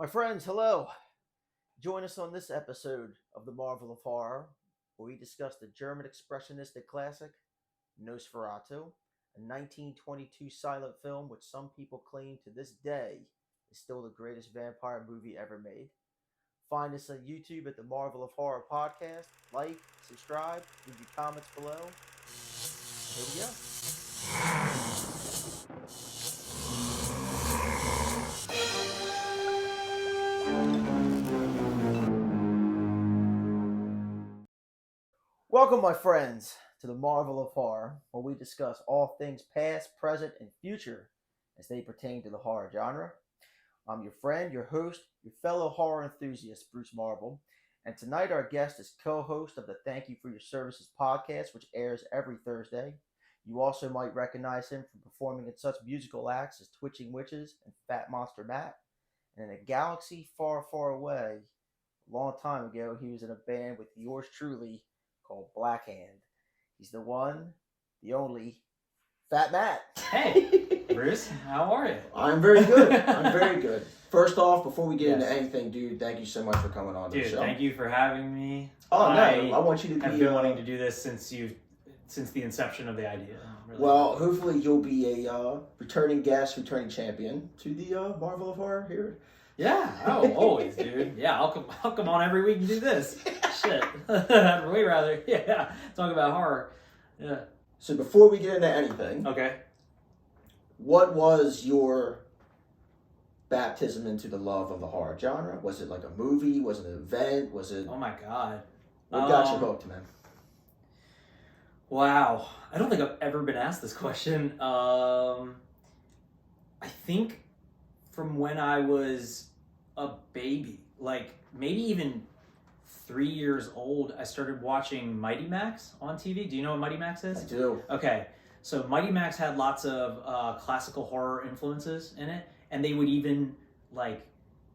My friends, hello. Join us on this episode of the Marvel of Horror, where we discuss the German expressionistic classic Nosferatu, a 1922 silent film which some people claim to this day is still the greatest vampire movie ever made. Find us on YouTube at the Marvel of Horror podcast. Like, subscribe, leave your comments below. Here we go. Welcome, my friends, to the Marvel of Horror, where we discuss all things past, present, and future as they pertain to the horror genre. I'm your friend, your host, your fellow horror enthusiast, Bruce Marvel, and tonight our guest is co-host of the Thank You for Your Services podcast, which airs every Thursday. You also might recognize him from performing in such musical acts as Twitching Witches and Fat Monster Matt. And in a galaxy far, far away, a long time ago, he was in a band with yours truly, called Blackhand. He's the one, the only, Fat Matt. Hey, Bruce, how are you? I'm very good. I'm very good. First off, before we get into anything, dude, thank you so much for coming on the show. Thank you for having me. Oh, no, I want you to be... I've been wanting to do this since the inception of the idea. Really. Well, hopefully you'll be a returning guest, returning champion to the Marvel of Horror here. Yeah, always, dude. Yeah, I'll come on every week and do this. Shit. I'd way rather, talk about horror. Yeah. So before we get into anything, okay, what was your baptism into the love of the horror genre? Was it like a movie? Was it an event? Was it... Oh my God. What got you hooked, man? Wow. I don't think I've ever been asked this question. I think from when I was a baby, like maybe even 3 years old, I started watching Mighty Max on TV. Do you know what Mighty Max is? I do. Okay, so Mighty Max had lots of classical horror influences in it, and they would even, like,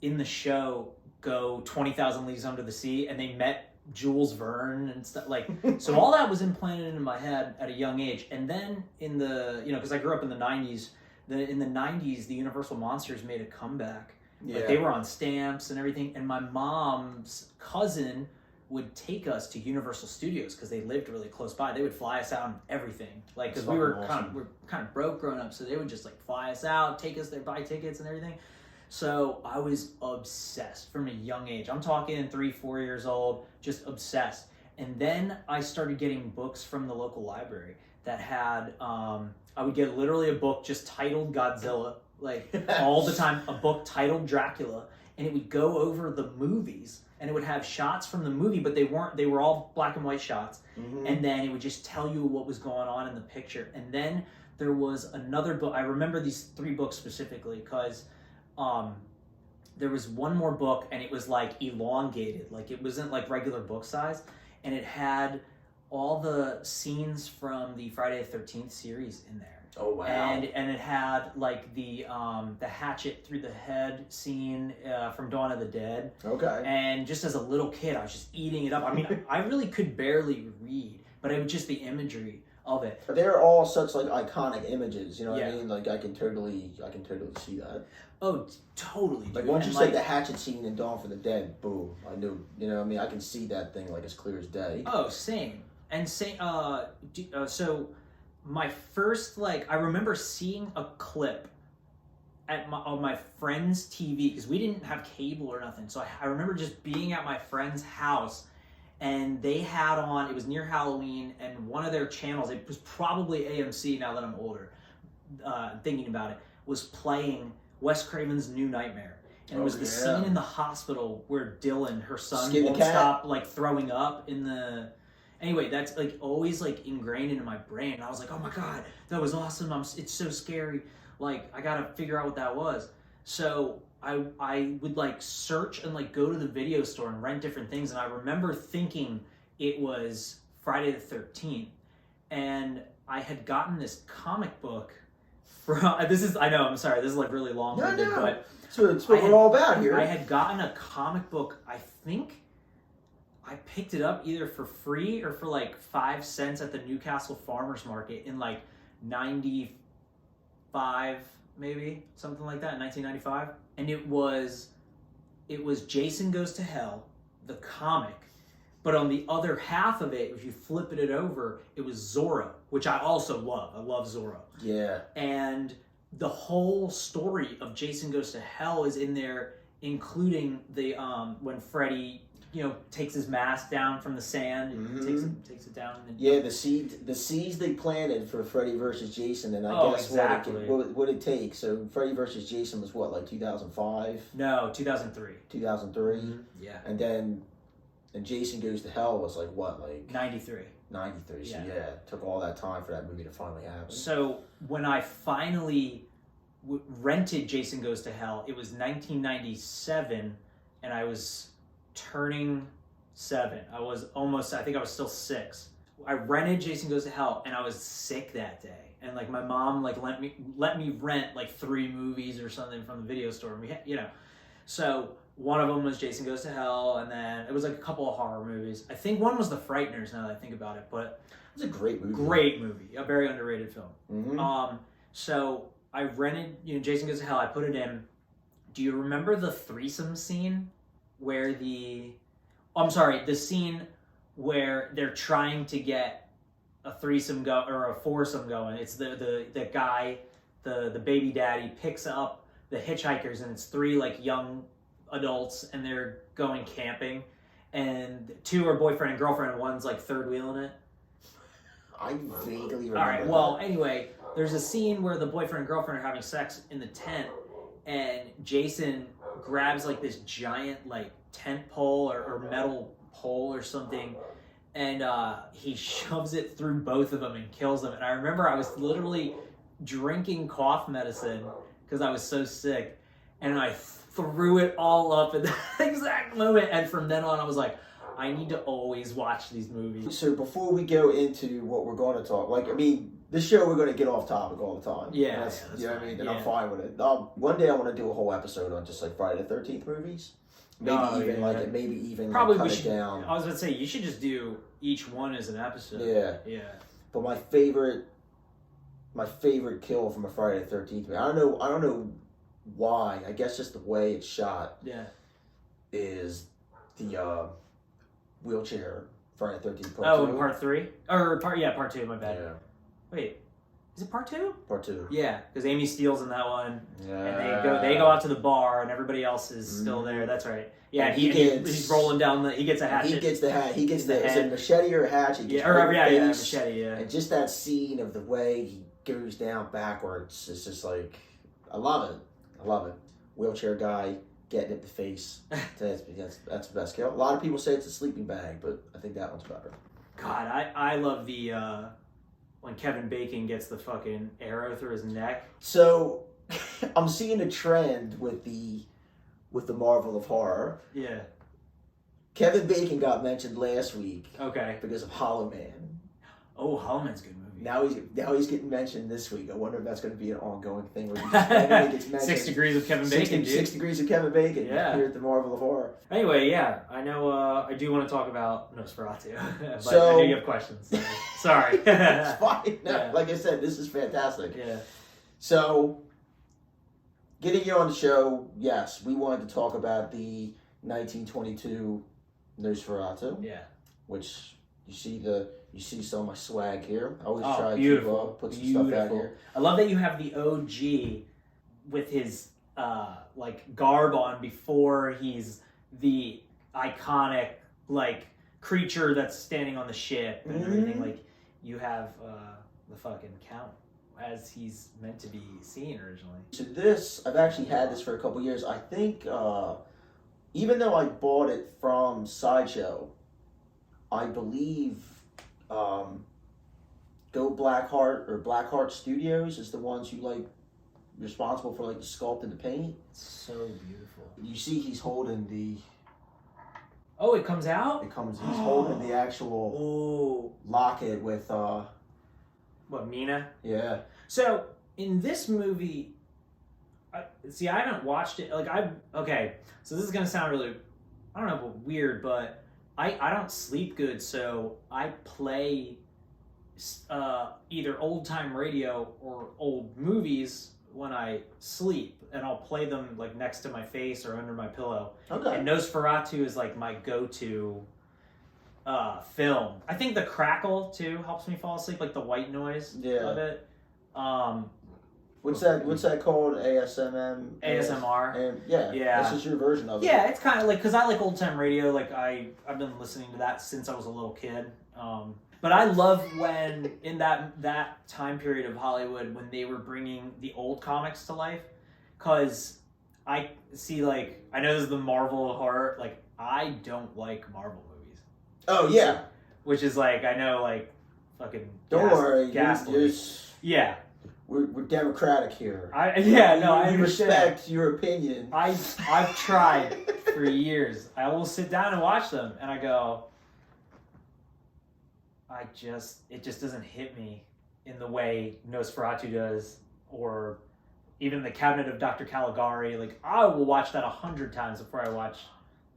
in the show, go 20,000 Leagues Under the Sea, and they met Jules Verne and stuff, like, so all that was implanted into my head at a young age. And then in the, because I grew up in the 90s, in the 90s, the Universal Monsters made a comeback. Yeah. Like, they were on stamps and everything, and my mom's cousin would take us to Universal Studios because they lived really close by. They would fly us out and everything, like, because we were kind of broke growing up, so they would just like fly us out, take us there, buy tickets and everything. So I was obsessed from a young age. I'm talking 3-4 years old, just obsessed. And then I started getting books from the local library that had, I would get literally a book just titled Godzilla, like all the time, a book titled Dracula, and it would go over the movies, and it would have shots from the movie, but they were all black and white shots. Mm-hmm. And then it would just tell you what was going on in the picture. And then there was another book. I remember these 3 books specifically because there was one more book, and it was like elongated, like it wasn't like regular book size, and it had all the scenes from the Friday the 13th series in there. Oh wow! And it had like the hatchet through the head scene from Dawn of the Dead. Okay. And just as a little kid, I was just eating it up. I mean, I really could barely read, but it was just the imagery of it. But they're all such like iconic images, you know what I mean? Like I can totally see that. Oh, totally. Like once you said the hatchet scene in Dawn of the Dead, boom, I knew. You know what I mean? I can see that thing like as clear as day. Oh, same. And so my first, like, I remember seeing a clip on my friend's TV, because we didn't have cable or nothing. So I remember just being at my friend's house, and they had on, it was near Halloween, and one of their channels, it was probably AMC now that I'm older, thinking about it, was playing Wes Craven's New Nightmare. And it was the scene in the hospital where Dylan, her son, won't stop like throwing up in the... Anyway, that's like always like ingrained into my brain. And I was like, oh my God, that was awesome. It's so scary. Like, I gotta figure out what that was. So I would like search and like go to the video store and rent different things. And I remember thinking it was Friday the 13th. And I had gotten this comic book from, I know, I'm sorry, this is like really long-winded, but it's what we're all about here. I had gotten a comic book, I think I picked it up either for free or for like 5 cents at the Newcastle Farmers Market in like 95, maybe, something like that, in 1995. And it was it was Jason Goes to Hell, the comic, but on the other half of it, if you flip it over, it was Zorro, which I also love. I love Zorro. Yeah. And the whole story of Jason Goes to Hell is in there, including the when Freddy, takes his mask down from the sand and takes it down. And yeah, the seeds they planted for Freddy versus Jason, and I guess exactly. what it takes. So Freddy versus Jason was what, like 2005? No, 2003. 2003. Yeah. And Jason Goes to Hell was like what, like 93. 93. So yeah, it took all that time for that movie to finally happen. So when I finally rented Jason Goes to Hell, it was 1997, and I was turning 7. I think I was still 6. I rented Jason Goes to Hell, and I was sick that day. And like my mom let me rent like 3 movies or something from the video store. So one of them was Jason Goes to Hell, and then it was like a couple of horror movies. I think one was The Frighteners, now that I think about it, but it was a great movie. Great movie, a very underrated film. So I rented, Jason Goes to Hell. I put it in. Do you remember the threesome scene where the scene where they're trying to get a threesome or a foursome going? It's the guy, the baby daddy picks up the hitchhikers, and it's 3 like young adults, and they're going camping, and 2 are boyfriend and girlfriend, and one's like third wheeling it. I vaguely remember. All right. Well, anyway, there's a scene where the boyfriend and girlfriend are having sex in the tent, and Jason grabs like this giant like tent pole or metal pole or something, and he shoves it through both of them and kills them. And I remember I was literally drinking cough medicine because I was so sick, and I threw it all up at that exact moment. And from then on, I was like, I need to always watch these movies. So before we go into what we're going to talk, this show we're going to get off topic all the time. Yeah, that's you know what I mean? And I'm fine with it. One day I want to do a whole episode on just like Friday the 13th movies. Maybe even probably cut we should. It down. I was going to say you should just do each one as an episode. Yeah. But my favorite kill from a Friday the 13th movie, I don't know why. I guess just the way it's shot. Yeah. Is the wheelchair Friday the 13th part 2. Part 3? Or part 2, my bad. Yeah. Wait, is it part 2? Part 2. Yeah, because Amy Steele's in that one. Yeah. And they go out to the bar, and everybody else is still there. That's right. Yeah, and he's rolling down he gets a hatchet. He gets the is it a machete or a hatchet? Machete, yeah. And just that scene of the way he goes down backwards, it's just like, I love it. Wheelchair guy getting hit in the face. That's the best kill. A lot of people say it's a sleeping bag, but I think that one's better. God, I love the when Kevin Bacon gets the fucking arrow through his neck. So I'm seeing a trend with the Marvel of Horror. Yeah. Kevin Bacon got mentioned last week. Okay. Because of Hollow Man. Oh, Hollow Man's a good movie. Now he's getting mentioned this week. I wonder if that's going to be an ongoing thing where he gets mentioned. 6 Degrees of Kevin Bacon, dude. 6 Degrees of Kevin Bacon. Yeah. Here at the Marvel of Horror. Anyway, yeah, I know. I do want to talk about Nosferatu, but so, I know you have questions. So. Sorry. It's fine. No, Yeah. Like I said, this is fantastic. Yeah. So, getting you on the show, yes, we wanted to talk about the 1922 Nosferatu. Yeah. Which you see some of my swag here. I always try beautiful. to put some stuff out here. I love that you have the OG with his garb on before he's the iconic creature that's standing on the ship and everything. Like you have the fucking Count as he's meant to be seen originally. So this, I've actually had this for a couple years. I think even though I bought it from Sideshow, I believe Blackheart Studios is the ones who responsible for the sculpt and the paint. It's so beautiful. You see he's holding the... Oh, it comes out? He's holding the actual locket with... What, Mina? Yeah. So, in this movie... I haven't watched it. Okay, so this is going to sound really... I don't know, weird, but... I don't sleep good, so I play either old-time radio or old movies when I sleep, and I'll play them like next to my face or under my pillow. Okay. And Nosferatu is like my go-to film. I think the crackle too helps me fall asleep, like the white noise of it. What's that called? ASMR. ASMR. Yeah. This is your version of it. Yeah, it's kind of like, because I like old time radio. Like I've been listening to that since I was a little kid. But I love when in that time period of Hollywood when they were bringing the old comics to life, because I see, like, I know this is the Marvel of horror. Like, I don't like Marvel movies. Oh yeah. Which is like, I know, like, fucking. Don't worry. Yeah. We're democratic here. I understand. Respect your opinion. I've tried for years. I will sit down and watch them, and I go, it just doesn't hit me in the way Nosferatu does, or even The Cabinet of Dr. Caligari. Like, I will watch that 100 times before I watch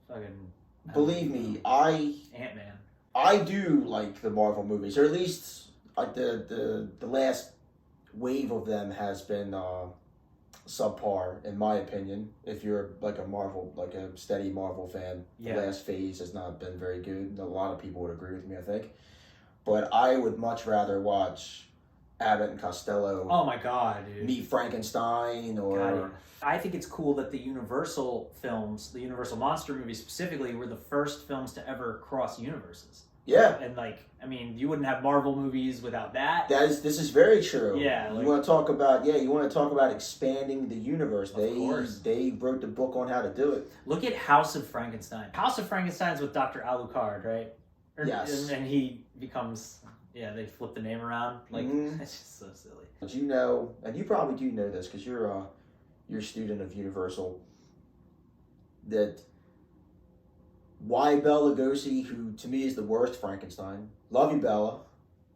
fucking. Believe me, Ant-Man. I do like the Marvel movies, or at least like the last wave of them has been subpar, in my opinion. If you're like a steady Marvel fan, the last phase has not been very good. A lot of people would agree with me, I think. But I would much rather watch Abbott and Costello. Oh my god, dude. Meet Frankenstein, or... God, I think it's cool that the Universal films, the Universal monster movies specifically, were the first films to ever cross universes. Yeah. And like, I mean, you wouldn't have Marvel movies without that. This is very true. Yeah. You want to talk about expanding the universe. They wrote the book on how to do it. Look at House of Frankenstein. House of Frankenstein's with Dr. Alucard, right? Yes. And he becomes, they flip the name around. Like, it's just so silly. But you know, and you probably do know this because you're a student of Universal, that why Bela Lugosi, who to me is the worst Frankenstein, love you Bela,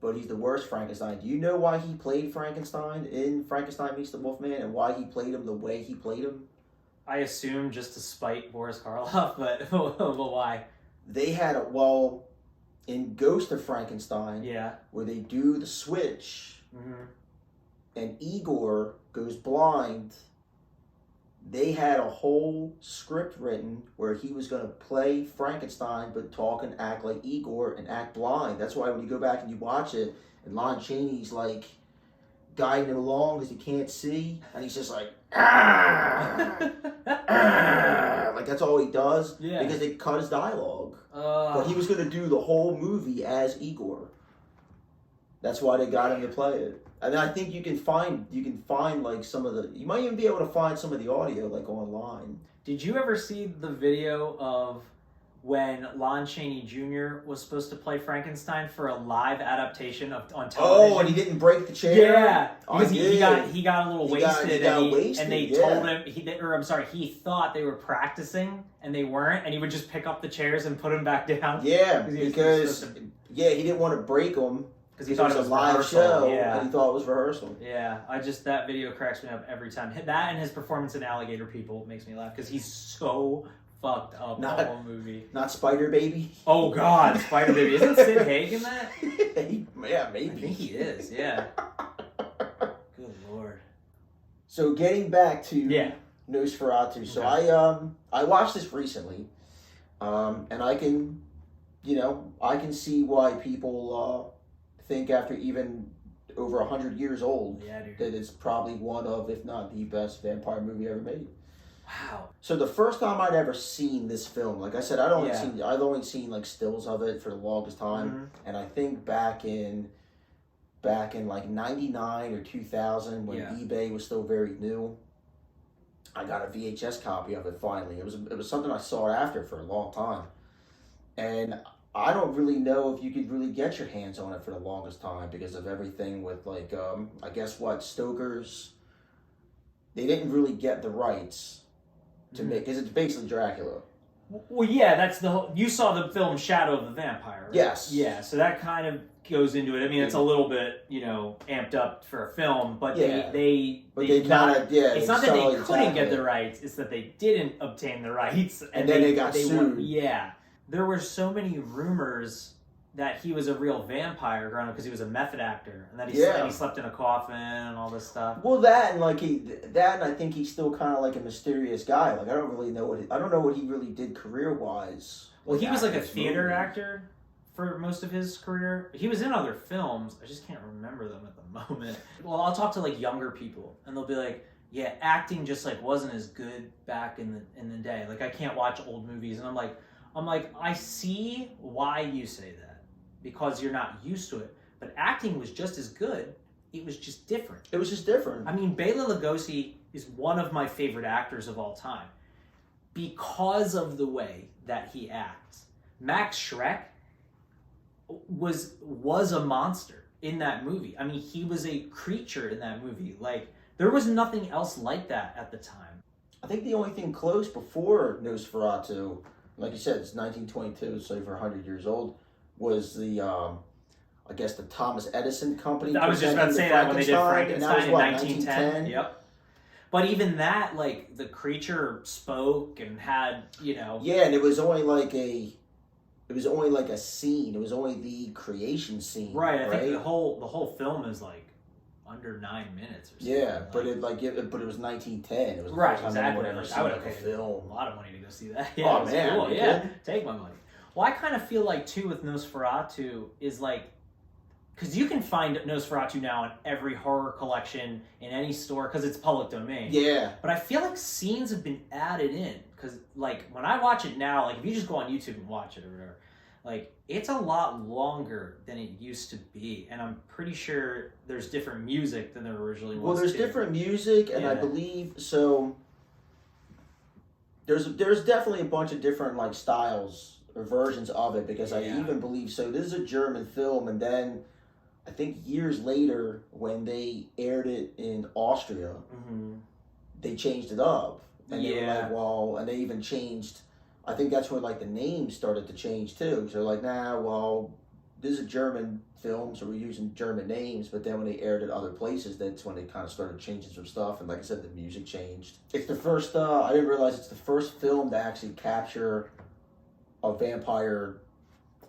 but he's the worst Frankenstein. Do you know why he played Frankenstein in Frankenstein Meets the Wolfman, and why he played him the way he played him? I assume just to spite Boris Karloff, but why? They had in Ghost of Frankenstein, where they do the switch, and Igor goes blind. They had a whole script written where he was going to play Frankenstein, but talk and act like Igor and act blind. That's why when you go back and you watch it, and Lon Chaney's like guiding him along because he can't see, and he's just like, like that's all he does, because they cut his dialogue. But he was going to do the whole movie as Igor. That's why they got him to play it. And I think you can find like some of you might even be able to find some of the audio like online. Did you ever see the video of when Lon Chaney Jr. was supposed to play Frankenstein for a live adaptation on television? Oh, and he didn't break the chair? Yeah, because he got a little wasted, and they told him, he thought they were practicing, and they weren't, and he would just pick up the chairs and put them back down. Yeah, because he didn't want to break them. Because he thought it was a live rehearsal. show, Yeah. and he thought it was rehearsal. Yeah, that video cracks me up every time. That and his performance in Alligator People makes me laugh, because he's so fucked up the whole movie. Not Spider Baby? Oh god, Spider Baby. Isn't Sid Haig in that? Yeah, maybe. I think he is, yeah. Good lord. So getting back to Nosferatu. So I watched this recently, and I can see why people think after even over 100 years old that it's probably one of, if not the best vampire movie ever made. Wow. So the first time I'd ever seen this film, like I said, I've only seen like stills of it for the longest time, and I think back in like 99 or 2000 when eBay was still very new, I got a VHS copy of it finally. It was something I sought after for a long time, and I don't really know if you could really get your hands on it for the longest time because of everything with like I guess Stoker's. They didn't really get the rights to make, because it's basically Dracula. Well, yeah, that's the whole. You saw the film Shadow of the Vampire, right? Yes. Yeah, so that kind of goes into it. I mean, it's a little bit, amped up for a film, but they it's not that they couldn't get the rights; it's that they didn't obtain the rights, and then they got sued. There were so many rumors that he was a real vampire growing up because he was a method actor, and that he slept in a coffin and all this stuff. Well, that and I think he's still kind of like a mysterious guy. Like I don't know what he really did career wise. Well, he was like a theater actor for most of his career. He was in other films. I just can't remember them at the moment. Well, I'll talk to like younger people, and they'll be like, "Yeah, acting just like wasn't as good back in the day. Like I can't watch old movies." And I'm like, I see why you say that. Because you're not used to it. But acting was just as good. It was just different. It was just different. I mean, Bela Lugosi is one of my favorite actors of all time because of the way that he acts. Max Schreck was a monster in that movie. I mean, he was a creature in that movie. Like, there was nothing else like that at the time. I think the only thing close before Nosferatu, like you said, it's 1922, so over 100 years old, was the I guess the Thomas Edison company. I was just about to say that when they did Frankenstein in 1910. Yep. But even that, like, the creature spoke and had, you know. Yeah, and it was only like a scene. It was only the creation scene. Right. I think the whole film is like under 9 minutes or something. Yeah, but it was 1910. It was right. The Exactly. I would have paid a lot of money to go see that. Yeah, oh man, cool. Yeah, take my money. Well, I kind of feel like, too, with Nosferatu is like, because you can find Nosferatu now in every horror collection, in any store, because it's public domain. Yeah. But I feel like scenes have been added in, because, like, when I watch it now, like, if you just go on YouTube and watch it or whatever, like, it's a lot longer than it used to be, and I'm pretty sure there's different music than there originally was. Well, there's different music, and I believe, so, there's definitely a bunch of different, like, styles or versions of it, because I even believe so. This is a German film, and then I think years later, when they aired it in Austria, they changed it up, and they were like, well, and they even changed. I think that's when like the names started to change too. So like, this is a German film, so we're using German names. But then when they aired it other places, that's when they kind of started changing some stuff. And like I said, the music changed. It's the first. I didn't realize it's the first film to actually capture a vampire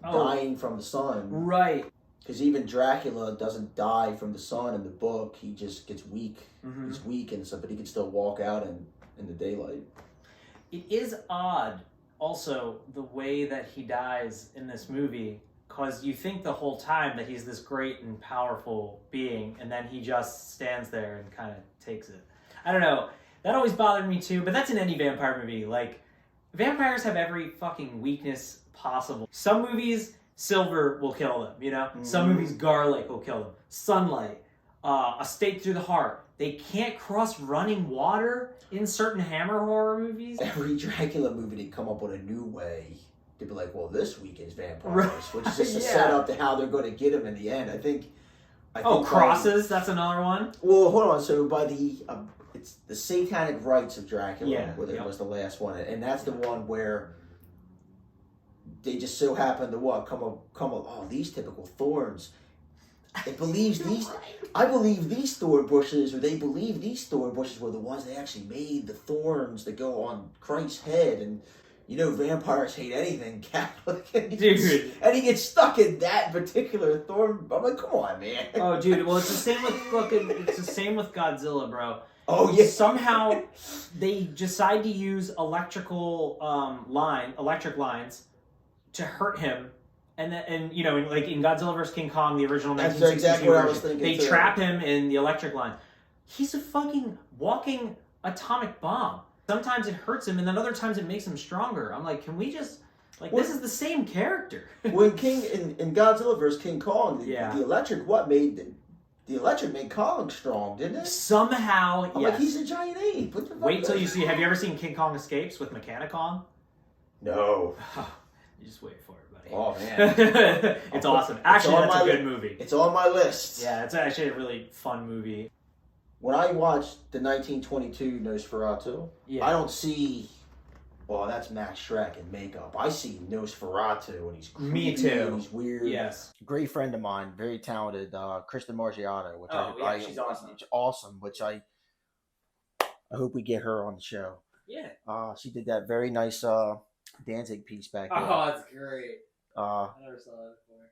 dying from the sun. Right. Because even Dracula doesn't die from the sun in the book. He just gets weak. He's weak and stuff, but he can still walk out in the daylight. It is odd, also, the way that he dies in this movie, because you think the whole time that he's this great and powerful being, and then he just stands there and kind of takes it. I don't know. That always bothered me too, but that's in any vampire movie. Like, vampires have every fucking weakness possible. Some movies, silver will kill them, you know? Some movies, garlic will kill them. Sunlight, a stake through the heart. They can't cross running water in certain Hammer horror movies. Every Dracula movie, they come up with a new way. They'd be like, well, this week is vampires, which is just a setup to how they're going to get them in the end. I think crosses, that's another one. Well, hold on. So by it's the Satanic Rites of Dracula, was the last one, and that's the one where they just so happen to come up. These typical thorns. It believes these. I believe these thorn bushes, or they believe these thorn bushes were the ones that actually made the thorns that go on Christ's head. And you know, vampires hate anything Catholic. Dude, and he gets stuck in that particular thorn. I'm like, come on, man. Oh, dude. Well, it's the same with Godzilla, bro. Oh yeah. Somehow they decide to use electric lines to hurt him. And you know, like in Godzilla vs. King Kong, the original 1962 exactly what version, I was thinking they too. trap him in the electric line. He's a fucking walking atomic bomb. Sometimes it hurts him, and then other times it makes him stronger. I'm like, can we just this is the same character? When in Godzilla vs. King Kong, the electric the electric made Kong strong, didn't it? Somehow, I'm like, he's a giant ape. What the fuck? Wait till you see. Have you ever seen King Kong Escapes with Mechanicon? No. You just wait for it. Oh man, it's awesome. Actually, that's a good movie. It's on my list. Yeah, it's actually a really fun movie. When I watched the 1922 Nosferatu, I don't see. Well, that's Max Schreck in makeup. I see Nosferatu, and he's creepy. Me too. And he's weird. Yes. Great friend of mine, very talented, Kristen Margiano, which she's awesome. It's awesome. Which I hope we get her on the show. Yeah. She did that very nice Danzig piece back there. Oh, that's great. I never saw that before.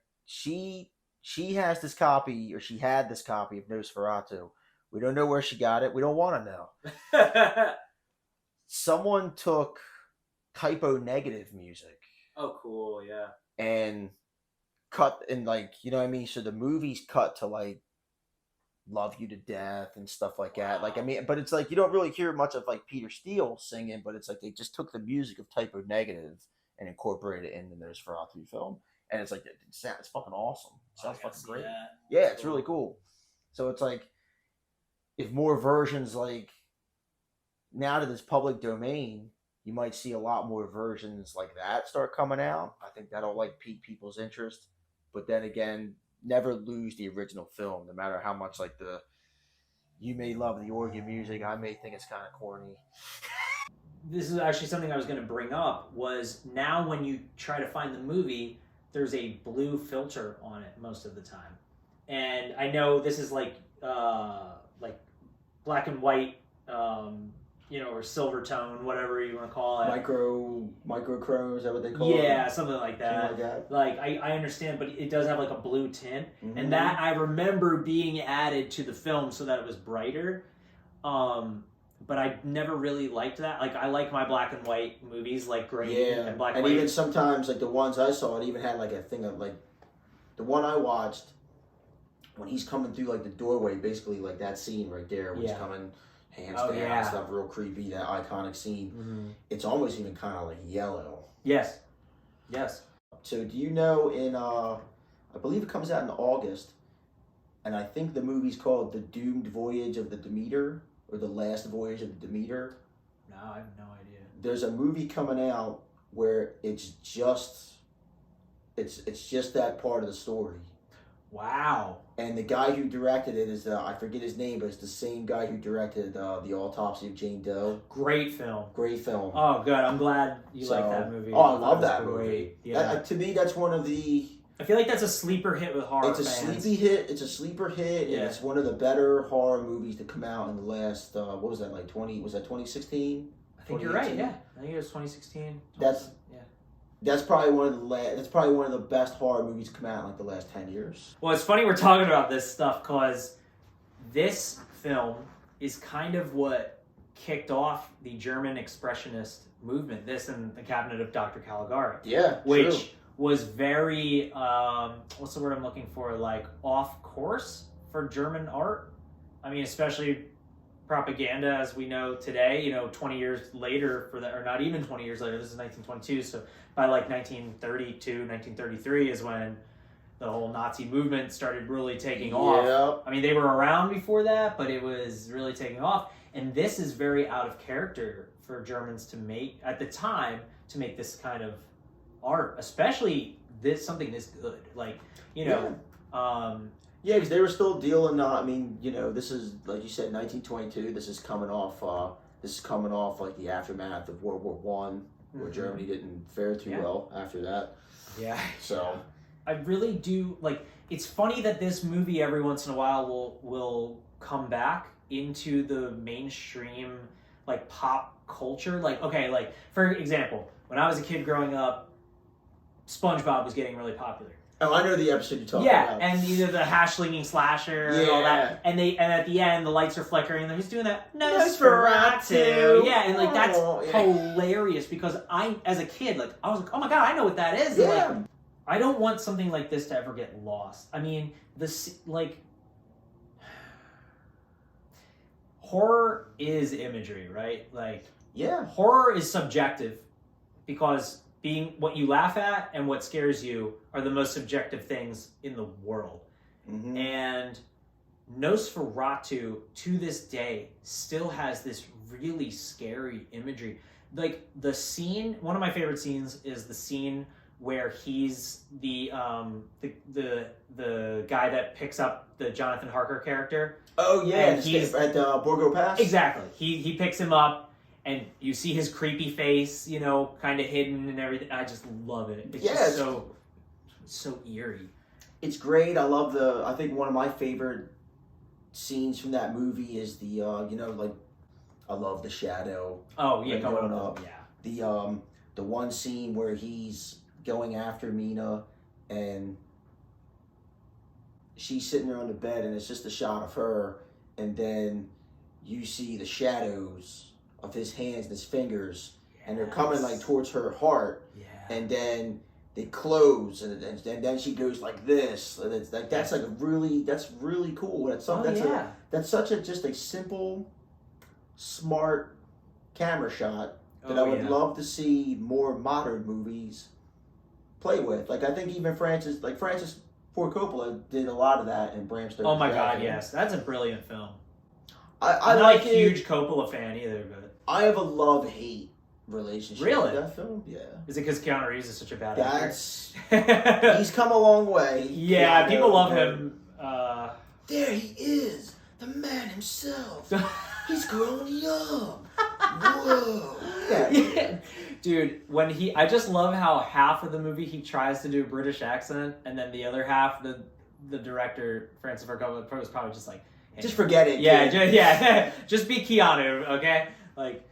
She has this copy, or she had this copy of Nosferatu. We don't know where she got it. We don't want to know. Someone took typo negative music. Oh, cool! Yeah. And cut and like, you know what I mean. So the movie's cut to like "Love You to Death" and stuff like that. Like, I mean, but it's like you don't really hear much of like Peter Steele singing, but it's like they just took the music of typo negative and incorporated it in the Nosferatu film. And it's like it's fucking awesome. It sounds fucking great. Yeah, it's really cool. So it's like if more versions like now that it's public domain, you might see a lot more versions like that start coming out. I think that'll like pique people's interest. But then again, never lose the original film, no matter how much like you may love the organ music. I may think it's kind of corny. This is actually something I was going to bring up. Was now when you try to find the movie, there's a blue filter on it most of the time, and I know this is like black and white, or silver tone, whatever you want to call it. Microchrome, is that what they call it? Yeah, something like that. Like I understand, but it does have like a blue tint, and that I remember being added to the film so that it was brighter. But I never really liked that. Like, I like my black and white movies, like gray and black and white. And even sometimes, like, the ones I saw, it even had, like, a thing of, like, the one I watched, when he's coming through, like, the doorway, basically, like, that scene right there, when he's coming hands down and stuff, real creepy, that iconic scene. It's almost even kind of, like, yellow. Yes. So, do you know I believe it comes out in August, and I think the movie's called The Doomed Voyage of the Demeter, or The Last Voyage of the Demeter. No, I have no idea. There's a movie coming out where it's just that part of the story. Wow. And the guy who directed it is, I forget his name, but it's the same guy who directed The Autopsy of Jane Doe. Great film. Oh, good. I'm glad you like that movie. Oh, I love that movie. Yeah. To me, that's one of the... I feel like that's a sleeper hit with horror fans. It's a sleeper hit, and it's one of the better horror movies to come out in the last, what was that, like 2016? I think you're right, yeah. I think it was 2016. That's probably one of the best horror movies to come out in like the last 10 years. Well, it's funny we're talking about this stuff because this film is kind of what kicked off the German Expressionist movement. This and The Cabinet of Dr. Caligari. Yeah, which true. Was very, what's the word I'm looking for? Like off course for German art. I mean, especially propaganda as we know today, 20 years later for that, or not even 20 years later, this is 1922. So by like 1932, 1933 is when the whole Nazi movement started really taking off. I mean, they were around before that, but it was really taking off. And this is very out of character for Germans to make, at the time, to make this kind of art, especially something this good. Like, because they were still dealing. This is, like you said, 1922. This is coming off like the aftermath of World War One, where Germany didn't fare too well after that. Yeah. So I really do like. It's funny that this movie every once in a while will come back into the mainstream like pop culture. Like, okay, like for example, when I was a kid growing up, SpongeBob was getting really popular. Oh, I know the episode you're talking about. Yeah, and either the hash-slinging slasher and all that, and at the end the lights are flickering, and he's doing that Nosferatu. Yeah, and like that's hilarious because I, as a kid, like I was like, oh my god, I know what that is. Yeah. Like, I don't want something like this to ever get lost. I mean, horror is imagery, right? Like, horror is subjective because being what you laugh at and what scares you are the most subjective things in the world. And Nosferatu, to this day, still has this really scary imagery. Like the scene, one of my favorite scenes is the scene where he's the guy that picks up the Jonathan Harker character. Oh yeah, and he's at Borgo Pass. Exactly. He picks him up. And you see his creepy face, kind of hidden and everything. I just love it. It's just so eerie. It's great. I think one of my favorite scenes from that movie is the, I love the shadow. Oh, yeah, going up. Yeah. The one scene where he's going after Mina, and she's sitting there on the bed, and it's just a shot of her, and then you see the shadows of his hands and his fingers, and they're coming like towards her heart, and then they close, and then she goes like this, and it's like that's really cool. That's something that's such a just a simple, smart camera shot that I would love to see more modern movies play with. Like I think even Francis Ford Coppola did a lot of that in Bram Stoker's Oh my Dracula. God, yes, that's a brilliant film. I'm not a huge Coppola fan either, but I have a love-hate relationship really? with that film. Yeah. Is it because Keanu Reeves is such a bad actor? He's come a long way. Yeah, people love him. There he is, the man himself. He's grown young. Whoa. Yeah. Dude, I just love how half of the movie he tries to do a British accent, and then the other half, the director, Francis Ford Coppola, was probably just like, hey, just forget it. Yeah, just be Keanu, okay? Like,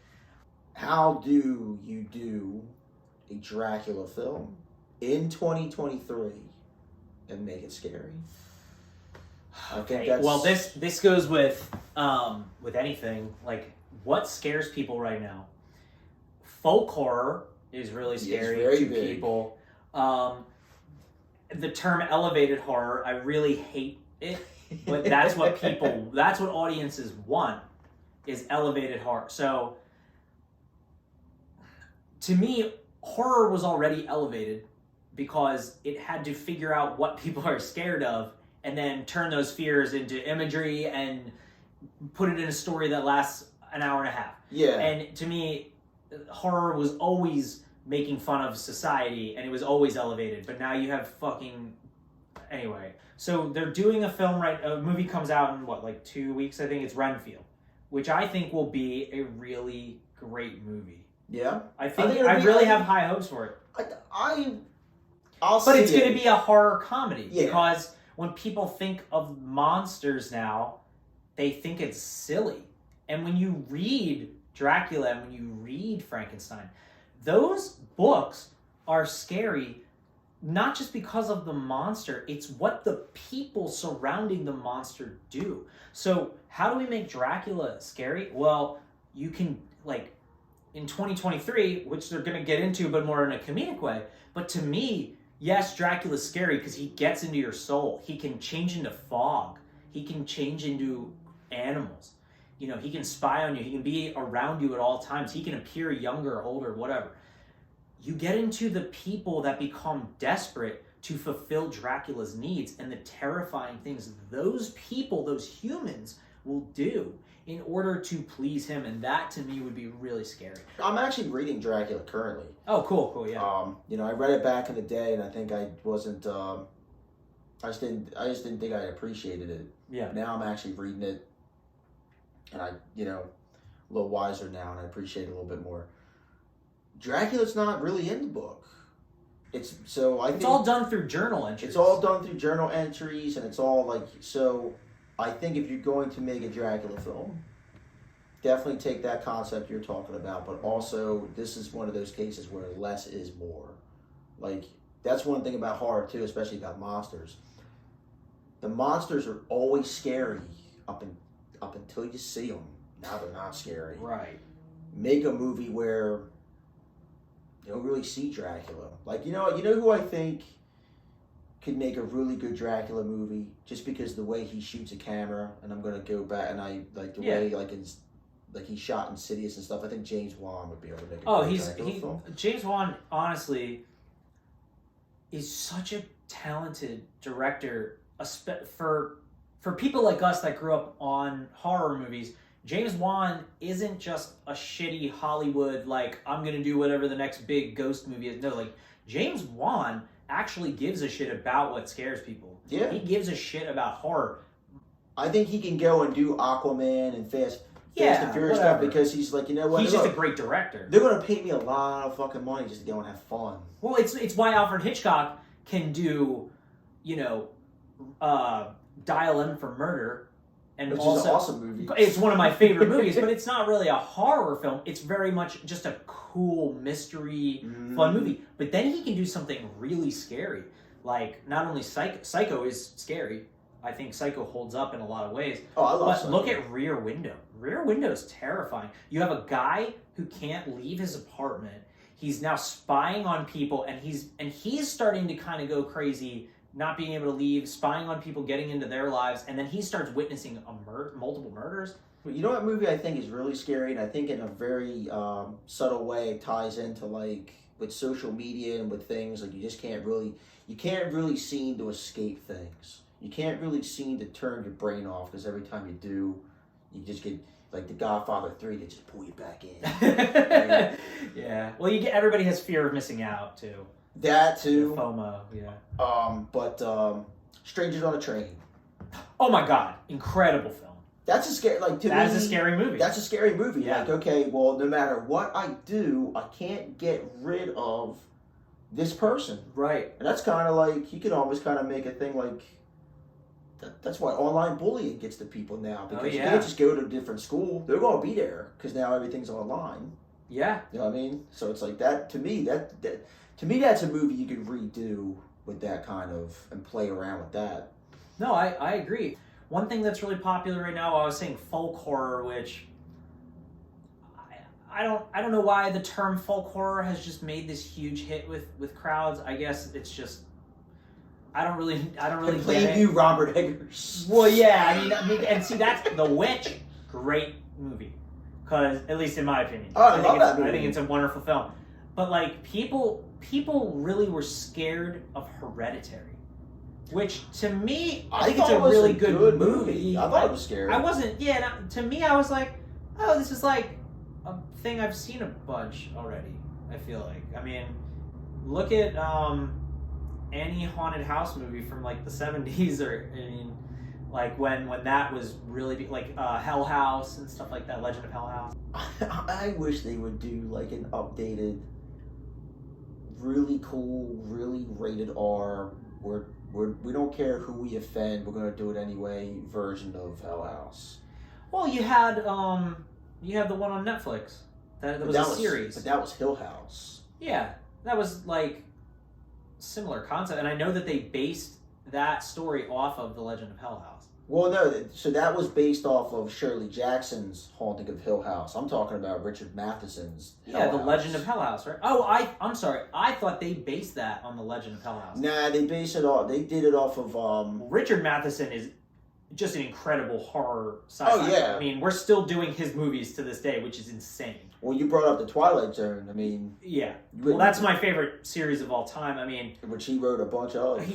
how do you do a Dracula film in 2023 and make it scary? I think that's... Well, this goes with anything. Like, what scares people right now? Folk horror is really scary to people. The term elevated horror, I really hate it, but that's what audiences want, is elevated horror. So, to me, horror was already elevated because it had to figure out what people are scared of and then turn those fears into imagery and put it in a story that lasts an hour and a half. Yeah. And to me, horror was always making fun of society, and it was always elevated. But now you have fucking... Anyway. So they're doing a movie comes out in, like 2 weeks, I think. It's Renfield, which I think will be a really great movie. Yeah? I really have high hopes for it. But it's going to be a horror comedy. Yeah. Because when people think of monsters now, they think it's silly. And when you read Dracula and when you read Frankenstein, those books are scary, not just because of the monster, it's what the people surrounding the monster do. So how do we make Dracula scary? Well, you can, like, in 2023, which they're going to get into, but more in a comedic way. But to me, yes, Dracula's scary because he gets into your soul. He can change into fog. He can change into animals. You know, he can spy on you. He can be around you at all times. He can appear younger, older, whatever. You get into the people that become desperate to fulfill Dracula's needs and the terrifying things those people, those humans, will do in order to please him. And that, to me, would be really scary. I'm actually reading Dracula currently. Oh, cool, yeah. I read it back in the day, and I think I wasn't... I just didn't think I appreciated it. Yeah. Now I'm actually reading it, and I, a little wiser now, and I appreciate it a little bit more. Dracula's not really in the book. It's all done through journal entries. It's all done through journal entries, and it's all like, so I think if you're going to make a Dracula film, definitely take that concept you're talking about, but also this is one of those cases where less is more. Like, that's one thing about horror too, especially about monsters. The monsters are always scary up until you see them. Now they're not scary. Right. Make a movie where you don't really see Dracula. Like, you know who I think could make a really good Dracula movie just because the way he shoots a camera, and I'm gonna go back and I like the way he shot Insidious and stuff. I think James Wan would be able to make a Dracula film. James Wan, honestly, is such a talented director. For people like us that grew up on horror movies, James Wan isn't just a shitty Hollywood, like, I'm going to do whatever the next big ghost movie is. No, like, James Wan actually gives a shit about what scares people. Yeah. He gives a shit about horror. I think he can go and do Aquaman and Fast and Furious stuff because he's like, you know what? He's just a great director. They're going to pay me a lot of fucking money just to go and have fun. Well, it's why Alfred Hitchcock can do, Dial M for Murder and which also is an awesome movie. It's one of my favorite movies, but it's not really a horror film. It's very much just a cool mystery, fun movie. But then he can do something really scary. Like, not only Psycho is scary. I think Psycho holds up in a lot of ways. Oh, I love Psycho. But look at Rear Window. Rear Window is terrifying. You have a guy who can't leave his apartment. He's now spying on people, and he's starting to kind of go crazy, not being able to leave, spying on people, getting into their lives, and then he starts witnessing multiple murders. You know what movie I think is really scary, and I think in a very subtle way it ties into, like, with social media and with things, like, you can't really seem to escape things. You can't really seem to turn your brain off, because every time you do, you just get, like, The Godfather 3, they just pull you back in. Right? Yeah. Well, everybody has fear of missing out, too. That, too. FOMO, yeah. But Strangers on a Train. Oh, my God. Incredible film. That's a scary, like, to me... That is a scary movie. That's a scary movie. Yeah. Like, okay, well, no matter what I do, I can't get rid of this person. Right. And that's kind of like, you can almost kind of make a thing like... That's why online bullying gets to people now. Because you can't just go to a different school. They're going to be there because now everything's online. Yeah. You know what I mean? So it's like that, to me, that's a movie you could redo with that kind of, and play around with that. No, I agree. One thing that's really popular right now, I was saying folk horror, which I don't know why the term folk horror has just made this huge hit with crowds. I guess it's just I don't really get you Robert Eggers. Well, yeah, I mean, and see, that's The Witch, great movie, because at least in my opinion, oh, I love that movie. I think it's a wonderful film. But like people really were scared of Hereditary, which to me I think it's a really good movie. I thought it was scary. I wasn't. Yeah, to me I was like, oh, this is like a thing I've seen a bunch already. I feel like. I mean, look at any haunted house movie from like the 70s, or I mean, like when that was really big, like Hell House and stuff like that, Legend of Hell House. I wish they would do like an updated, really cool, really rated R, we don't care who we offend, we're gonna do it anyway version of Hell House. Well, you had the one on Netflix that was a series, but that was Hill House. Yeah, that was like similar concept, and I know that they based that story off of The Legend of Hell House. Well, no, so that was based off of Shirley Jackson's Haunting of Hill House. I'm talking about Richard Matheson's Hell House. The Legend of Hell House, right? Oh, I'm sorry. I thought they based that on The Legend of Hell House. Nah, they did it off of Richard Matheson is just an incredible horror sci-fi. Oh, yeah. I mean, we're still doing his movies to this day, which is insane. Well, you brought up The Twilight Zone. I mean... Yeah. Well, that's my favorite series of all time. I mean... Which he wrote a bunch of.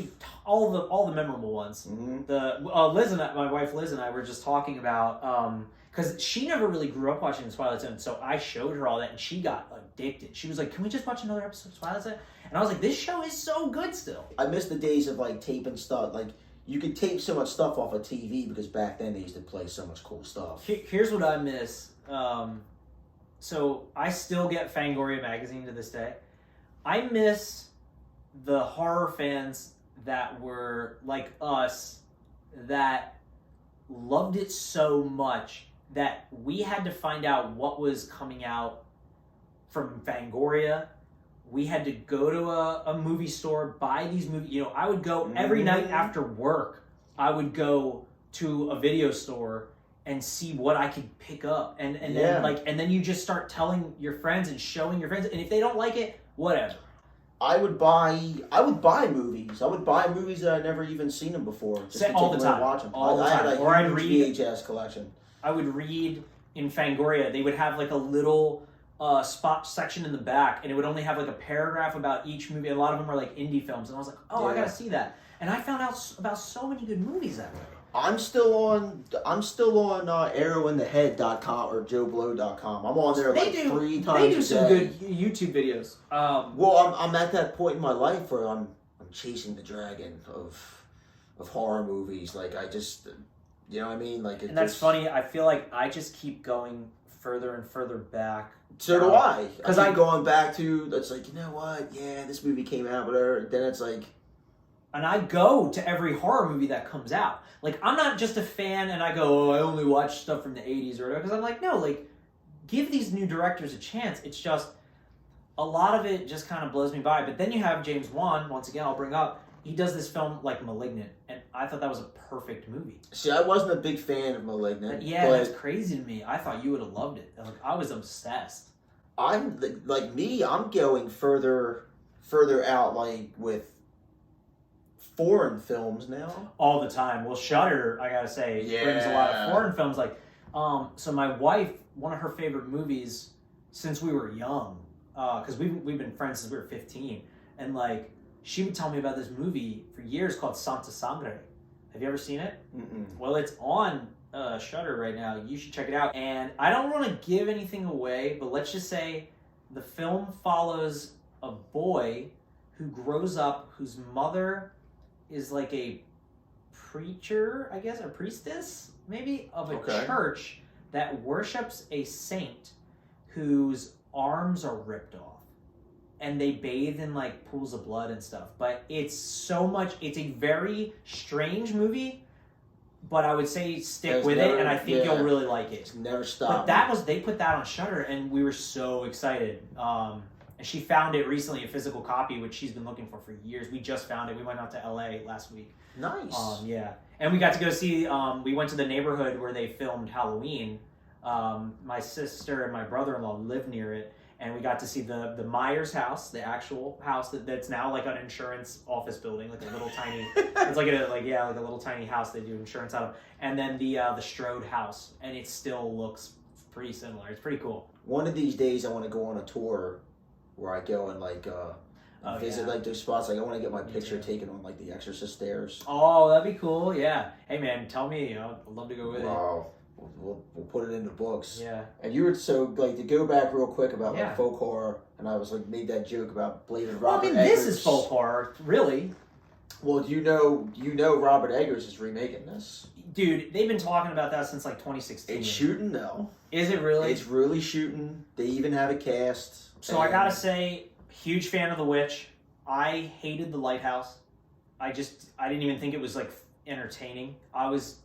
All the memorable ones. Mm-hmm. Liz and I, my wife Liz and I were just talking about... Because she never really grew up watching The Twilight Zone, so I showed her all that, and she got addicted. She was like, can we just watch another episode of Twilight Zone? And I was like, this show is so good still. I miss the days of, like, taping stuff. Like, you could tape so much stuff off of TV, because back then they used to play so much cool stuff. Here's what I miss. So I still get Fangoria magazine to this day. I miss the horror fans that were like us, that loved it so much that we had to find out what was coming out from Fangoria. We had to go to a movie store, buy these movies. You know, I would go every night after work. I would go to a video store and see what I could pick up, and then you just start telling your friends and showing your friends, and if they don't like it, whatever. I would buy movies. I would buy movies that I'd never even seen them before. Just all the time. Watch them. All the time. Or I'd read VHS collection. I would read in Fangoria. They would have like a little spot section in the back, and it would only have like a paragraph about each movie. A lot of them are like indie films, and I was like, oh, yeah. I gotta see that. And I found out about so many good movies that way. I'm still on arrowinthehead.com or joeblow.com. I'm on there like 3 times a day. They do some good YouTube videos. Well, I'm at that point in my life where I'm chasing the dragon of horror movies. Like, I just, you know what I mean? Like, and that's funny. I feel like I just keep going further and further back. So do I. Because I'm going back to, it's like, you know what? Yeah, this movie came out, whatever. Then it's like, And I go to every horror movie that comes out. Like, I'm not just a fan and I go, I only watch stuff from the 80s or whatever. Because I'm like, no, like, give these new directors a chance. It's just, a lot of it just kind of blows me by. But then you have James Wan, once again, I'll bring up, he does this film like Malignant. And I thought that was a perfect movie. See, I wasn't a big fan of Malignant. Yeah, that's crazy to me. I thought you would have loved it. Like, I was obsessed. I'm going further out, like, with foreign films now. All the time. Well, Shudder, I gotta say, brings a lot of foreign films. Like, so my wife, one of her favorite movies since we were young, because we've been friends since we were 15, and like she would tell me about this movie for years called Santa Sangre. Have you ever seen it? Mm-mm. Well, it's on Shudder right now. You should check it out. And I don't want to give anything away, but let's just say the film follows a boy who grows up whose mother is like a preacher, I guess, a priestess, maybe, of a church that worships a saint whose arms are ripped off. And they bathe in like pools of blood and stuff. But it's a very strange movie, but I would say stick with it, and I think you'll really like it. It's never stopped. But they put that on Shudder, and we were so excited. And she found it recently, a physical copy, which she's been looking for years. We just found it. We went out to LA last week. Nice. Yeah. And we got to go see, we went to the neighborhood where they filmed Halloween. My sister and my brother-in-law live near it. And we got to see the Myers house, the actual house that's now like an insurance office building, like a little tiny. It's like a little tiny house they do insurance out of. And then the Strode house, and it still looks pretty similar. It's pretty cool. One of these days, I want to go on a tour where I go and like visit like those spots. Like I want to get my picture taken on like the Exorcist stairs. Oh, that'd be cool. Yeah. Hey man, tell me. I'd love to go with it. We'll put it in the books. Yeah. And you were so like to go back real quick about like folk horror, and I was like made that joke about blaming Robert Eggers. This is folk horror, really. Well, you know Robert Eggers is remaking this. Dude, they've been talking about that since like 2016. It's shooting though. Is it really? It's really shooting. They even have a cast. So I gotta say, huge fan of The Witch. I hated The Lighthouse. I didn't even think it was like entertaining. I was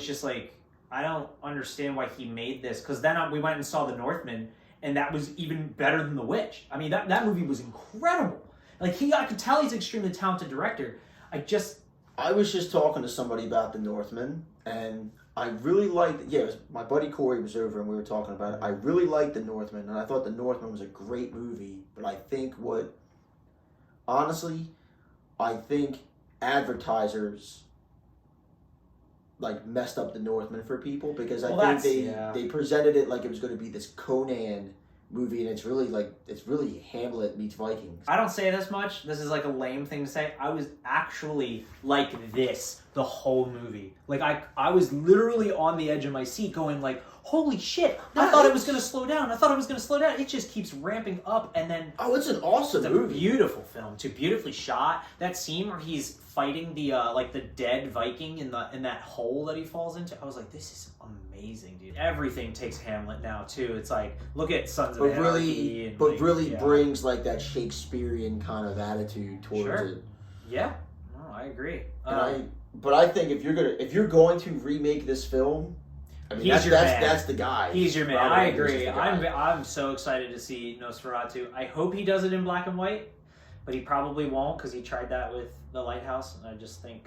just like, I don't understand why he made this. Because then we went and saw The Northman, and that was even better than The Witch. I mean, that movie was incredible. Like I could tell he's an extremely talented director. I was just talking to somebody about The Northman, and I really liked. Yeah, my buddy Corey was over, and we were talking about it. I really liked The Northman, and I thought The Northman was a great movie. But I think I think advertisers like messed up The Northman for people, because I think they presented it like it was going to be this Conan movie, and it's really Hamlet meets Vikings. I don't say this much. This is like a lame thing to say. I was actually like this the whole movie. Like I was literally on the edge of my seat going like, holy shit, I thought it was going to slow down. It just keeps ramping up, and then... Oh, it's an awesome movie. It's a beautiful film, too. Beautifully shot. That scene where he's fighting the dead Viking in that hole that he falls into, I was like, this is amazing, dude. Everything takes Hamlet now, too. It's like, look at Sons of Anarchy. Brings like that Shakespearean kind of attitude towards it. Yeah. No, I agree. But I think if you're going to remake this film... I mean, that's the guy. He's your man. I agree. I'm so excited to see Nosferatu. I hope he does it in black and white, but he probably won't, because he tried that with The Lighthouse, and I just think...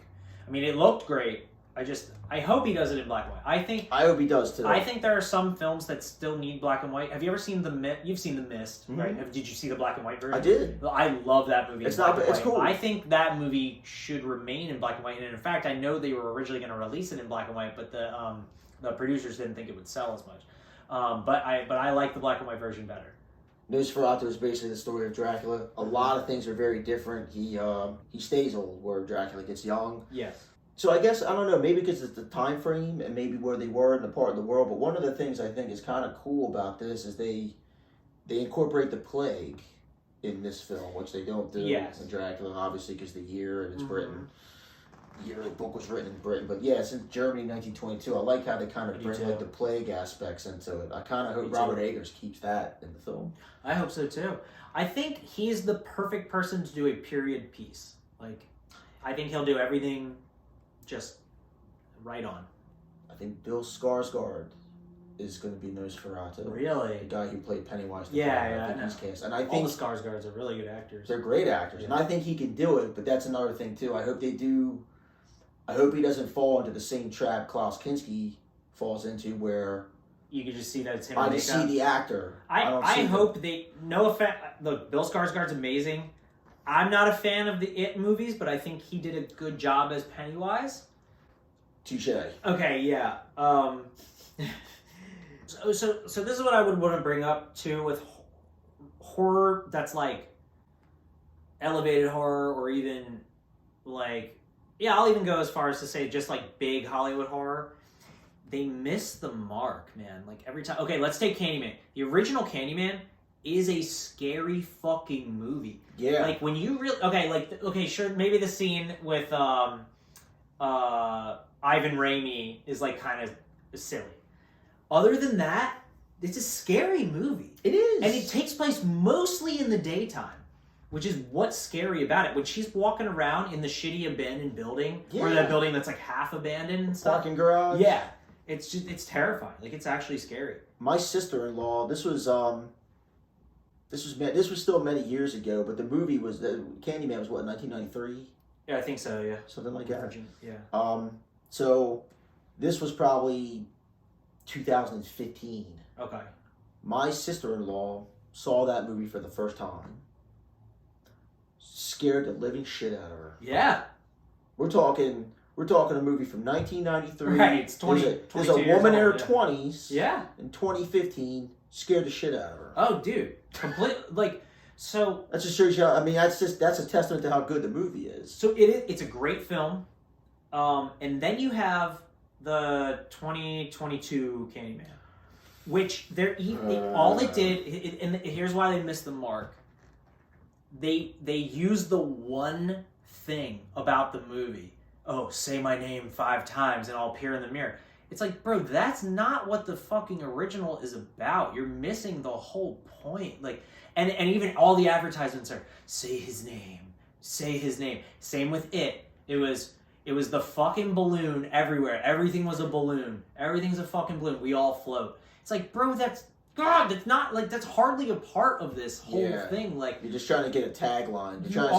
I mean, it looked great. I hope he does it in black and white. I hope he does, too. I think there are some films that still need black and white. Have you ever seen The Mist? You've seen The Mist, right? Did you see the black and white version? I did. I love that movie. It's cool. I think that movie should remain in black and white, and in fact, I know they were originally going to release it in black and white, but the producers didn't think it would sell as much. But I like the black and white version better. Nosferatu is basically the story of Dracula. A lot of things are very different. He stays old, where Dracula gets young. Yes. So I guess, I don't know, maybe because it's the time frame and maybe where they were in the part of the world, but one of the things I think is kind of cool about this is they incorporate the plague in this film, which they don't do in Dracula, obviously, because the year, and it's Britain. The year the book was written in Britain. But yeah, since Germany 1922, I like how they kind of bring like the plague aspects into it. I kind of hope Robert Eggers keeps that in the film. I hope so too. I think he's the perfect person to do a period piece. Like, I think he'll do everything just right on. I think Bill Skarsgård is going to be Nosferatu. Really? The guy who played Pennywise. Yeah, I think he's cast. And I think all the Skarsgårds are really good actors. They're great actors, and I think he can do it. But that's another thing too. I hope they do. I hope he doesn't fall into the same trap Kause Kinski falls into, where you can just see that it's him. I just see the actor. I hope they. No offense. Look, Bill Skarsgård's amazing. I'm not a fan of the It movies, but I think he did a good job as Pennywise. Touche. Okay, yeah. So this is what I would want to bring up too with horror that's like elevated horror, or even like, yeah, I'll even go as far as to say just like big Hollywood horror. They miss the mark, man. Like every time. Okay, let's take Candyman. The original Candyman is a scary fucking movie. Yeah. Like when you really okay, sure, maybe the scene with Ivan Raimi is like kind of silly. Other than that, it's a scary movie. It is. And it takes place mostly in the daytime, which is what's scary about it. When she's walking around in the shitty abandoned building, or that building that's like half abandoned and stuff. Parking garage. Yeah. It's terrifying. Like, it's actually scary. My sister-in-law, this was still many years ago, but the movie was, Candyman was what, 1993? Yeah, I think so, yeah. Something like that. Yeah. So this was probably 2015. Okay. My sister-in-law saw that movie for the first time. Scared the living shit out of her. Yeah. We're talking a movie from 1993. Right, it's 20, There's a woman in her 20s. Yeah. In 2015, scared the shit out of her. Oh, dude. So... That just shows you how, I mean, that's a testament to how good the movie is. So it's a great film. And then you have the 2022 Candyman, which all they did, and here's why they missed the mark. They used the one thing about the movie. Oh, say my name 5 times and I'll appear in the mirror. It's like, bro, that's not what the fucking original is about. You're missing the whole point. Like, and even all the advertisements are, say his name. Same with it. It was the fucking balloon everywhere. Everything was a balloon. Everything's a fucking balloon. We all float. It's like, bro, that's not, like, that's hardly a part of this whole thing. Like, you're just trying to get a tagline. And you're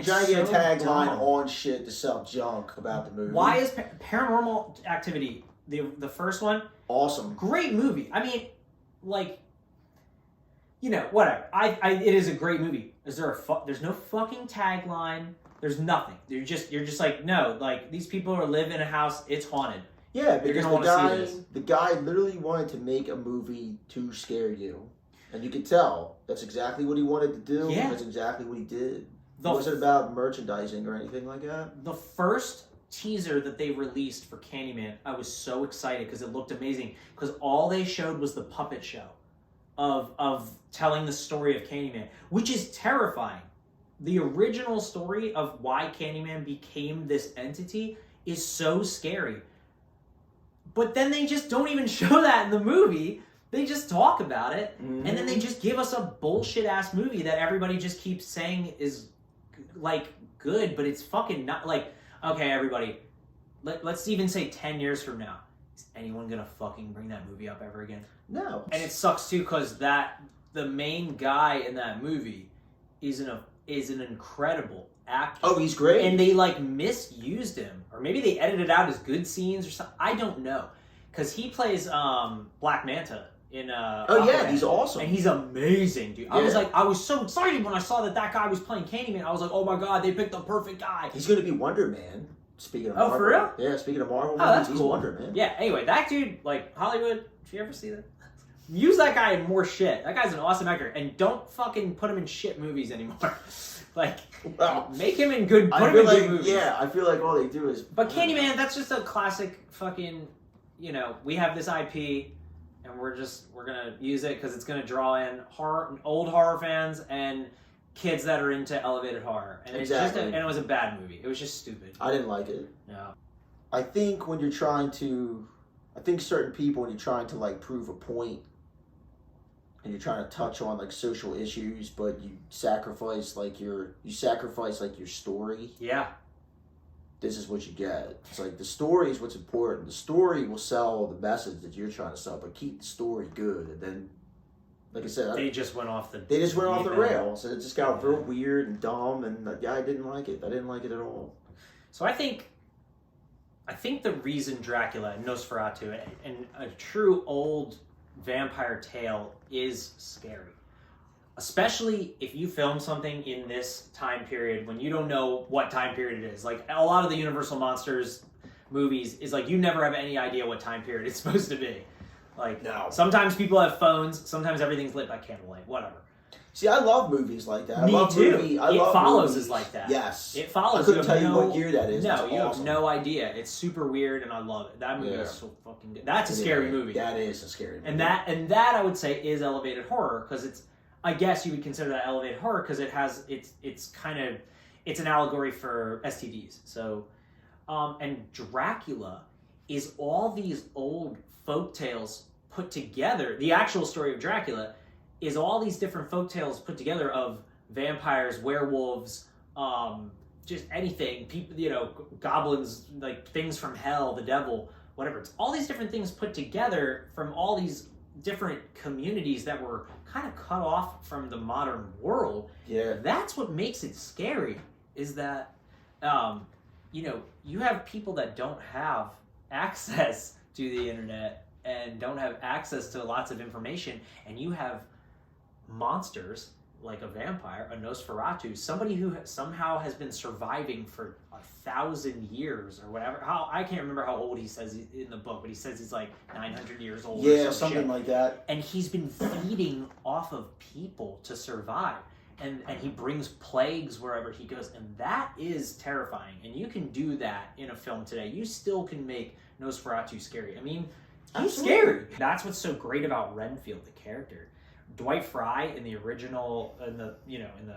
trying to get a tagline on shit to sell junk about the movie. Why is Paranormal Activity, the first one, awesome? Great movie. I mean, like, you know, whatever. It is a great movie. There's no fucking tagline. There's nothing. You're just like, no, like, these people live in a house. It's haunted. Yeah, because the guy literally wanted to make a movie to scare you. And you could tell that's exactly what he wanted to do. Yeah. That's exactly what he did. It wasn't about merchandising or anything like that. The first teaser that they released for Candyman, I was so excited because it looked amazing. Because all they showed was the puppet show of telling the story of Candyman, which is terrifying. The original story of why Candyman became this entity is so scary. But then they just don't even show that in the movie. They just talk about it. Mm-hmm. And then they just give us a bullshit-ass movie that everybody just keeps saying is, like, good, but it's fucking not. Like, okay, everybody, let's even say 10 years from now. Is anyone gonna fucking bring that movie up ever again? No. And it sucks, too, because the main guy in that movie is an incredible actor. Oh, he's great. And they, like, misused him. Or maybe they edited out his good scenes or something. I don't know. Because he plays Black Manta in yeah, he's awesome. And he's amazing, dude. Yeah. I was so excited when I saw that guy was playing Candyman. I was like, oh my god, they picked the perfect guy. He's going to be Wonder Man. Speaking of Marvel. Oh, for real? Yeah, speaking of Marvel, that's he's cool. Wonder Man. Yeah, anyway, that dude, like, Hollywood, did you ever see that? Use that guy in more shit. That guy's an awesome actor. And don't fucking put him in shit movies anymore. Like, make him in good, put him in good movies. Yeah, I feel like all they do is... But Candyman, that's just a classic fucking, you know, we have this IP, and we're gonna use it because it's gonna draw in old horror fans and kids that are into elevated horror. And exactly. And it was a bad movie. It was just stupid. I didn't like it. No. I think certain people, when you're trying to, like, prove a point, and you're trying to touch on, like, social issues, but you sacrifice your story. Yeah. this is what you get. It's like the story is what's important. The story will sell the message that you're trying to sell, but keep the story good. And then, like I said, they just went off the rails. And it just got real weird and dumb. And I didn't like it. I didn't like it at all. So I think the reason Dracula and Nosferatu and a true old vampire tale is scary, especially if you film something in this time period when you don't know what time period it is. Like a lot of the Universal Monsters movies is like you never have any idea what time period it's supposed to be. Like sometimes people have phones, sometimes everything's lit by candlelight, whatever. See, I love movies like that. Me too. It Follows movies. Is like that. Yes. It Follows. I couldn't tell you what year that is. No, it's you awesome. have no idea. It's super weird, and I love it. That movie is so fucking good. That's a scary movie. That is a scary movie. And that I would say is elevated horror because it's. I guess you would consider that elevated horror because it has it's an allegory for STDs. So, and Dracula is all these old folk tales put together. The actual story of Dracula is all these different folk tales put together of vampires, werewolves, just anything, people, goblins, like things from hell, the devil, whatever. It's all these different things put together from all these different communities that were kind of cut off from the modern world. Yeah. That's what makes it scary, is that, you have people that don't have access to the internet and don't have access to lots of information, and you have monsters like a vampire, a Nosferatu, somebody who somehow has been surviving for 1,000 years or whatever. I can't remember how old he says in the book, but he says he's like 900 years old. Yeah, or something like that. And he's been feeding off of people to survive. And he brings plagues wherever he goes. And that is terrifying. And you can do that in a film today. You still can make Nosferatu scary. I mean, he's scary. That's what's so great about Renfield, the character. Dwight Fry in the original, in the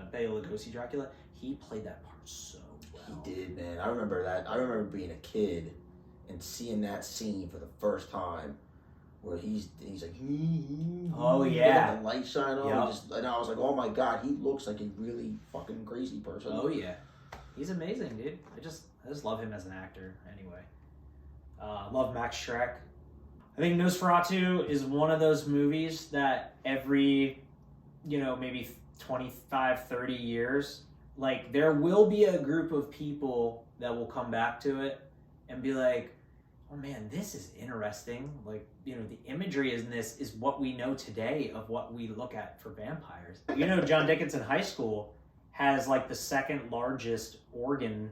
Bela Lugosi Dracula, he played that part so well. He did, man. I remember that. I remember being a kid and seeing that scene for the first time, where he's like, oh yeah, the light shine on, and I was like, oh my god, he looks like a really fucking crazy person. Oh yeah, he's amazing, dude. I just love him as an actor. Anyway, love Max Schreck. I think Nosferatu is one of those movies that every, maybe 25, 30 years, like, there will be a group of people that will come back to it and be like, oh man, this is interesting. Like, the imagery in this is what we know today of what we look at for vampires. John Dickinson High School has, like, the second largest organ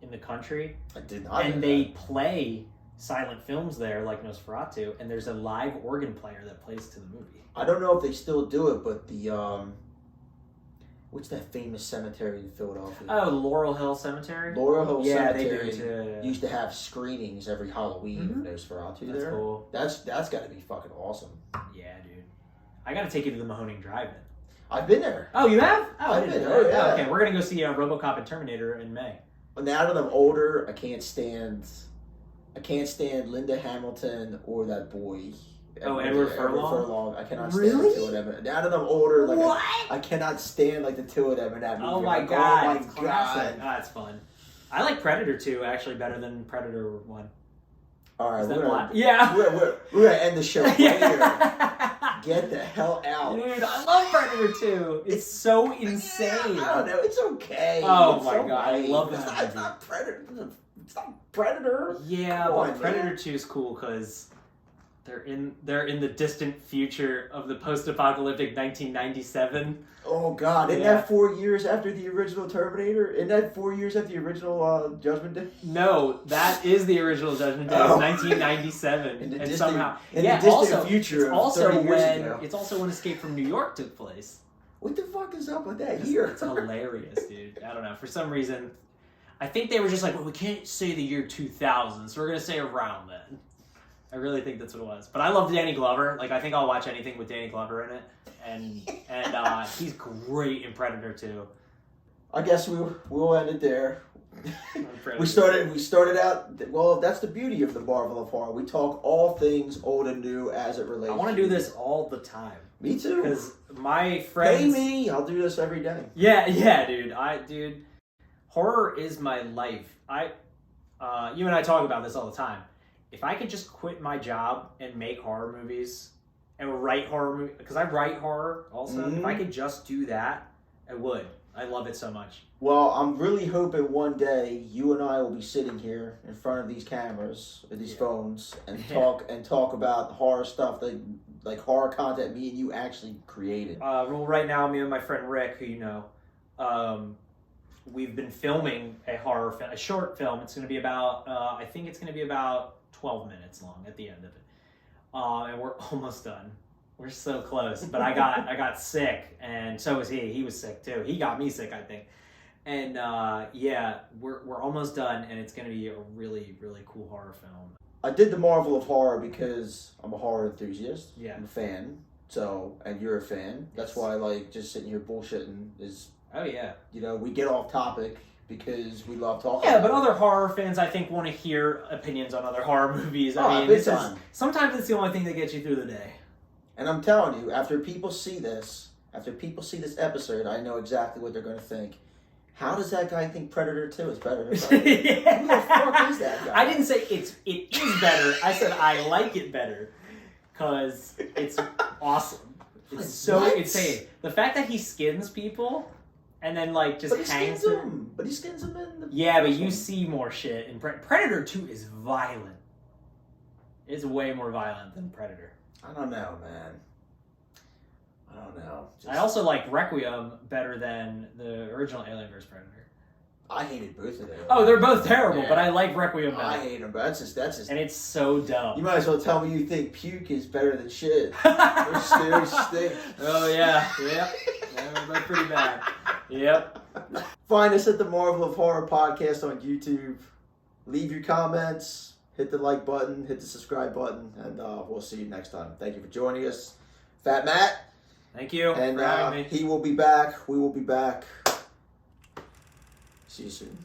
in the country. I did not know And they play silent films there, like Nosferatu, and there's a live organ player that plays to the movie. I don't know if they still do it, but the what's that famous cemetery in Philadelphia? Oh, Laurel Hill Cemetery. Laurel Hill Cemetery they do too. Used to have screenings every Halloween of Nosferatu. That's there. Cool. That's got to be fucking awesome. Yeah, dude. I got to take you to the Mahoning Drive-In. I've been there. Oh, you have? Oh, I've been there. Yeah. Oh, okay, we're gonna go see RoboCop and Terminator in May. Now that I'm older, I can't stand Linda Hamilton or that boy. Edward Furlong? I cannot stand the two of them. Now that I'm older, I cannot stand the two of them in that movie. Oh my god! Oh my god! Oh, that's fun. I like Predator 2 actually better than Predator 1. All right, we're gonna end the show right here. Get the hell out, dude! I love Predator 2. It's so insane. I don't know. It's okay. Oh my god! I love that. It's not Predator. It's not Predator. Yeah, but Predator 2 is cool because they're in the distant future of the post-apocalyptic 1997. Oh god! Isn't that 4 years after the original Terminator? Isn't that 4 years after the original Judgment Day? No, that is the original Judgment Day. It's 1997, in the distant future. It's also when Escape from New York took place. What the fuck is up with that year? It's hilarious, dude. I don't know. For some reason, I think they were just like, well, we can't say the year 2000, so we're gonna say around then. I really think that's what it was. But I love Danny Glover. Like, I think I'll watch anything with Danny Glover in it. And he's great in Predator 2. I guess we'll end it there. we started out. Well, that's the beauty of the Marvel of Horror. We talk all things old and new as it relates. I want to do this all the time. Me too. Because my friends. Pay me. I'll do this every day. Yeah, dude. Horror is my life. you and I talk about this all the time. If I could just quit my job and make horror movies and write horror movies, because I write horror also. If I could just do that, I would. I love it so much. Well, I'm really hoping one day you and I will be sitting here in front of these cameras with these phones and talk about horror stuff, like horror content me and you actually created. Well, right now, me and my friend Rick, who you know, we've been filming a short film. It's going to be about, I think it's going to be about 12 minutes long at the end of it. And we're almost done. We're so close. But I got sick, and so was he. He was sick too. He got me sick, I think. And we're almost done, and it's going to be a really, really cool horror film. I did the Marvel of Horror because I'm a horror enthusiast. Yeah. I'm a fan. So, and you're a fan. That's why I like just sitting here bullshitting is... Oh, yeah. You know, we get off topic because we love talking. Yeah, but other horror fans, I think, want to hear opinions on other horror movies. I mean, sometimes it's the only thing that gets you through the day. And I'm telling you, after people see this episode, I know exactly what they're going to think. How does that guy think Predator 2 is better than Predator? Who the fuck is that guy? I didn't say it is better. I said I like it better because it's awesome. It's so insane. The fact that he skins people and then just hangs them. But he skins them in the... Yeah, but you see more shit. And Predator 2 is violent. It's way more violent than Predator. I don't know, man. I don't know. I also like Requiem better than the original Alien vs. Predator. I hated both of them. Oh, they're both terrible, but I like Requiem better. I hate them, but that's just... And it's so dumb. You might as well tell me you think puke is better than shit. They're stink. Oh, yeah. Yep. They're pretty bad. Yep. Find us at the Marvel of Horror podcast on YouTube. Leave your comments. Hit the like button. Hit the subscribe button. And we'll see you next time. Thank you for joining us. Fat Matt. Thank you and for having me. He will be back. We will be back. See you soon.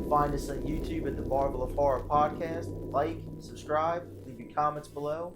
Find us on YouTube at the Marvel of Horror podcast. Like, subscribe, leave your comments below.